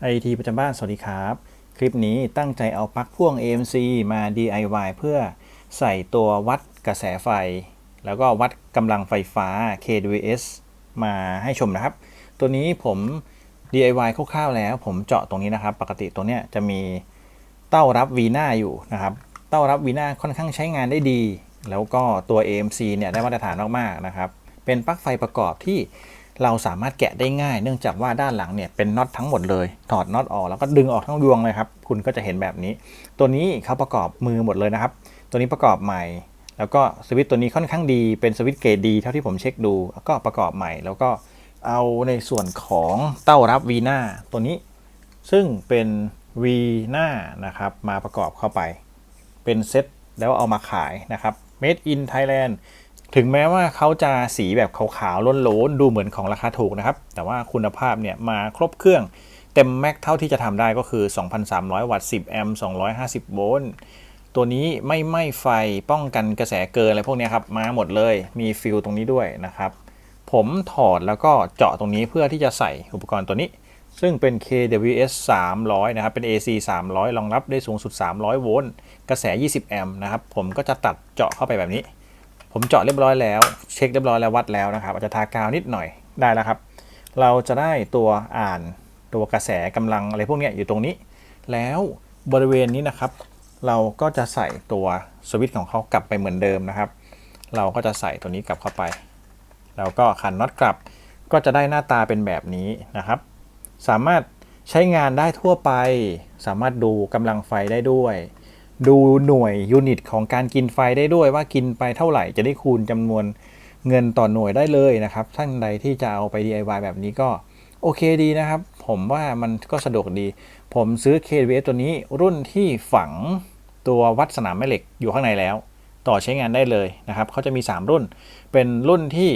IT ประจำบ้านสวัสดีครับคลิปนี้ตั้งใจเอาปลั๊กพ่วง AMC มา DIY เพื่อใส่ตัววัดกระแสไฟแล้วก็วัดกำลังไฟฟ้า kWs มาให้ชมนะครับตัวนี้ผม DIY คร่าวๆแล้วผมเจาะตรงนี้นะครับปกติตัวเนี้ยจะมีเต้ารับ V หน้าอยู่นะครับเต้ารับ V หน้าค่อนข้างใช้งานได้ดีแล้วก็ตัว AMC เนี่ยได้มาตรฐานมากๆนะครับเป็นปลั๊กไฟประกอบที่เราสามารถแกะได้ง่ายเนื่องจากว่าด้านหลังเนี่ยเป็นน็อตทั้งหมดเลยถอดน็อตออกแล้วก็ดึงออกทั้งยวงเลยครับคุณก็จะเห็นแบบนี้ตัวนี้เขาประกอบมือหมดเลยนะครับตัวนี้ประกอบใหม่แล้วก็สวิตช์ตัวนี้ค่อนข้างดีเป็นสวิตช์เกรดดีเท่าที่ผมเช็คดูแล้วก็ประกอบใหม่แล้วก็เอาในส่วนของเต้ารับวีน่าตัวนี้ซึ่งเป็นวีน่านะครับมาประกอบเข้าไปเป็นเซ็ตแล้วเอามาขายนะครับ Made in Thailand ถึงแม้ว่าเขาจะสีแบบขาวๆล้นๆดูเหมือนของราคาถูกนะครับแต่ว่าคุณภาพเนี่ยมาครบเครื่องเต็มแม็กเท่าที่จะทำได้ก็คือ 2,300 วัตต์ 10 แอมป์ 250 โวลต์ตัวนี้ไม่ไหม้ไฟป้องกันกระแสเกินอะไรพวกนี้ครับมาหมดเลยมีฟิลตรงนี้ด้วยนะครับผมถอดแล้วก็เจาะตรงนี้เพื่อที่จะใส่อุปกรณ์ตัวนี้ซึ่งเป็น kWs 300นะครับเป็น AC 300รองรับได้สูงสุด300 โวลต์กระแส 20 แอมป์นะครับผมก็จะตัดเจาะเข้าไปแบบนี้ผมเจาะเรียบร้อยแล้วเช็คเรียบร้อยแล้ววัดแล้วนะครับอาจจะทากาวนิดหน่อยได้แล้วครับเราจะได้ตัวอ่านตัวกระแสกำลังอะไรพวกนี้อยู่ตรงนี้แล้วบริเวณนี้นะครับเราก็จะใส่ตัวสวิตช์ของเขากลับไปเหมือนเดิมนะครับเราก็จะใส่ตัวนี้กลับเข้าไปแล้วก็ขันน็อตกลับก็จะได้หน้าตาเป็นแบบนี้นะครับสามารถใช้งานได้ทั่วไปสามารถดูกำลังไฟได้ด้วยดูหน่วยยูนิตของการกินไฟได้ด้วยว่ากินไปเท่าไหร่จะได้คูณจำนวนเงินต่อหน่วยได้เลยนะครับท่านใดที่จะเอาไป DIY แบบนี้ก็โอเคดีนะครับผมว่ามันก็สะดวกดีผมซื้อ KWS ตัวนี้รุ่นที่ฝังตัววัดสนามแม่เหล็กอยู่ข้างในแล้วต่อใช้งานได้เลยนะครับเขาจะมี3รุ่นเป็นรุ่นที่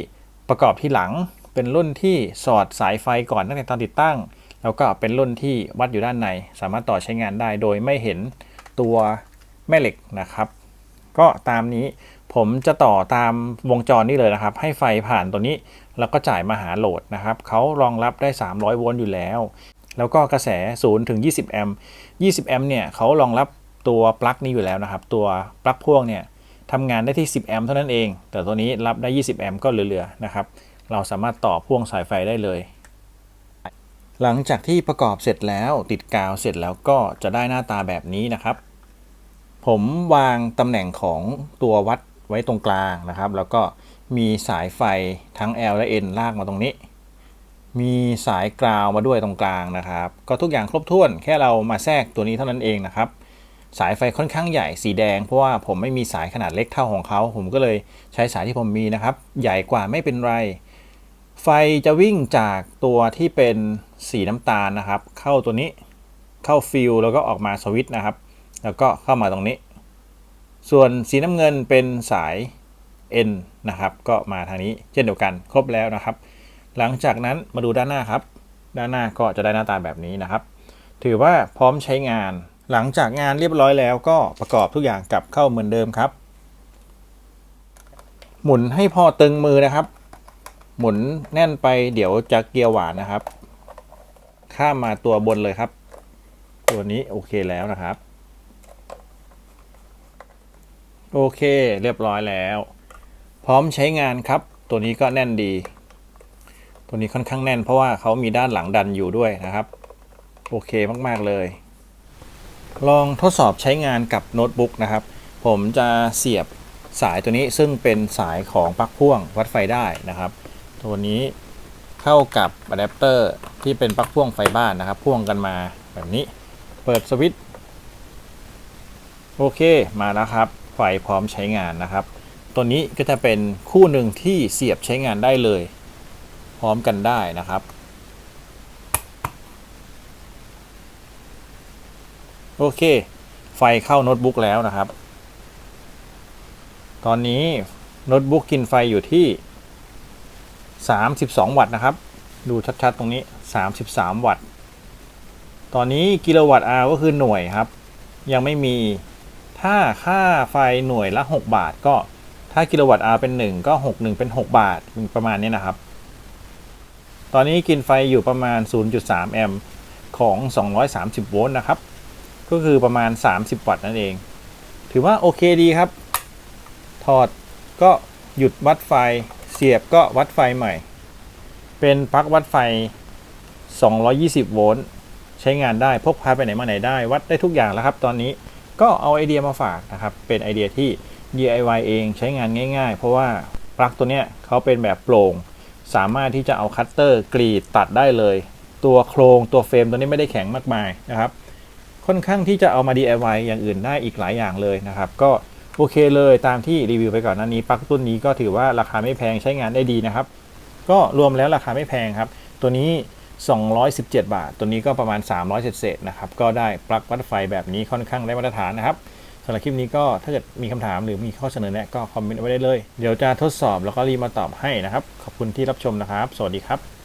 ประกอบที่หลังเป็นรุ่นที่สอดสายไฟก่อนตั้งแต่ตอนติดตั้งแล้วก็เป็นรุ่นที่วัดอยู่ด้านในสามารถต่อใช้งานได้โดยไม่เห็นตัวแม่เหล็กนะครับก็ตามนี้ผมจะต่อตามวงจรนี่เลยนะครับให้ไฟผ่านตัวนี้แล้วก็จ่ายมาหาโหลดนะครับเขารองรับได้300 โวลต์อยู่แล้วแล้วก็กระแส0ถึง20 แอมป์20 แอมป์เนี่ยเขารองรับตัวปลั๊กนี้อยู่แล้วนะครับตัวปลั๊กพ่วงเนี่ยทำงานได้ที่10 แอมป์เท่านั้นเองแต่ตัวนี้รับได้20 แอมป์ก็เหลือๆนะครับเราสามารถต่อพ่วงสายไฟได้เลยหลังจากที่ประกอบเสร็จแล้วติดกาวเสร็จแล้วก็จะได้หน้าตาแบบนี้นะครับผมวางตำแหน่งของตัววัดไว้ตรงกลางนะครับแล้วก็มีสายไฟทั้ง L และ N ลากมาตรงนี้มีสายกราวมาด้วยตรงกลางนะครับก็ทุกอย่างครบถ้วนแค่เรามาแทรกตัวนี้เท่านั้นเองนะครับสายไฟค่อนข้างใหญ่สีแดงเพราะว่าผมไม่มีสายขนาดเล็กเท่าของเขาผมก็เลยใช้สายที่ผมมีนะครับใหญ่กว่าไม่เป็นไรไฟจะวิ่งจากตัวที่เป็นสีน้ำตาลนะครับเข้าตัวนี้เข้าฟิลแล้วก็ออกมาสวิตช์นะครับแล้วก็เข้ามาตรงนี้ส่วนสีน้ำเงินเป็นสาย N นะครับก็มาทางนี้เช่นเดียวกันครบแล้วนะครับหลังจากนั้นมาดูด้านหน้าครับด้านหน้าก็จะได้หน้าตาแบบนี้นะครับถือว่าพร้อมใช้งานหลังจากงานเรียบร้อยแล้วก็ประกอบทุกอย่างกลับเข้าเหมือนเดิมครับหมุนให้พอตึงมือนะครับหมุนแน่นไปเดี๋ยวจะเกลียวหวานนะครับข้ามมาตัวบนเลยครับตัวนี้โอเคแล้วนะครับโอเคเรียบร้อยแล้วพร้อมใช้งานครับตัวนี้ก็แน่นดีตัวนี้ค่อนข้างแน่นเพราะว่าเขามีด้านหลังดันอยู่ด้วยนะครับโอเคมากๆเลยลองทดสอบใช้งานกับโน้ตบุ๊กนะครับผมจะเสียบสายตัวนี้ซึ่งเป็นสายของปลั๊กพ่วงวัดไฟได้นะครับตัวนี้เข้ากับอะแดปเตอร์ที่เป็นปลั๊กพ่วงไฟบ้านนะครับพ่วงกันมาแบบนี้เปิดสวิตช์โอเคมาแล้วครับไฟพร้อมใช้งานนะครับตัวนี้ก็จะเป็นคู่หนึ่งที่เสียบใช้งานได้เลยพร้อมกันได้นะครับโอเคไฟเข้าโน้ตบุ๊กแล้วนะครับตอนนี้โน้ตบุ๊กกินไฟอยู่ที่32 วัตต์นะครับดูชัดๆตรงนี้33 วัตต์ตอนนี้กิโลวัตต์ก็คือหน่วยครับยังไม่มีถ้าค่าไฟหน่วยละ6 บาทก็ถ้ากิโลวัตต์เป็น1ก็61เป็น6 บาทประมาณนี้นะครับตอนนี้กินไฟอยู่ประมาณ 0.3 แอมป์ ของ 230 โวลต์นะครับก็คือประมาณ 30 วัตต์นั่นเองถือว่าโอเคดีครับถอดก็หยุดวัดไฟเสียบก็วัดไฟใหม่เป็นปลั๊กวัดไฟ 220 โวลต์ใช้งานได้พกพาไปไหนมาไหนได้วัดได้ทุกอย่างแล้วครับตอนนี้ก็เอาไอเดียมาฝากนะครับเป็นไอเดียที่ DIY เองใช้งานง่ายๆเพราะว่าปลั๊กตัวเนี้ยเขาเป็นแบบโปร่งสามารถที่จะเอาคัตเตอร์กรีดตัดได้เลยตัวโครงตัวเฟรมตัวนี้ไม่ได้แข็งมากมายนะครับค่อนข้างที่จะเอามา DIY อย่างอื่นได้อีกหลายอย่างเลยนะครับก็โอเคเลยตามที่รีวิวไปก่อนหน้านี้ปลั๊กตัวนี้ก็ถือว่าราคาไม่แพงใช้งานได้ดีนะครับก็รวมแล้วราคาไม่แพงครับตัวนี้217 บาทตัวนี้ก็ประมาณ300เศษนะครับก็ได้ปลั๊กวัดไฟแบบนี้ค่อนข้างได้มาตรฐานนะครับสำหรับคลิปนี้ก็ถ้าเกิดมีคำถามหรือมีข้อเสนอแนะก็คอมเมนต์ไว้ได้เลยเดี๋ยวจะทดสอบแล้วก็รีบมาตอบให้นะครับขอบคุณที่รับชมนะครับสวัสดีครับ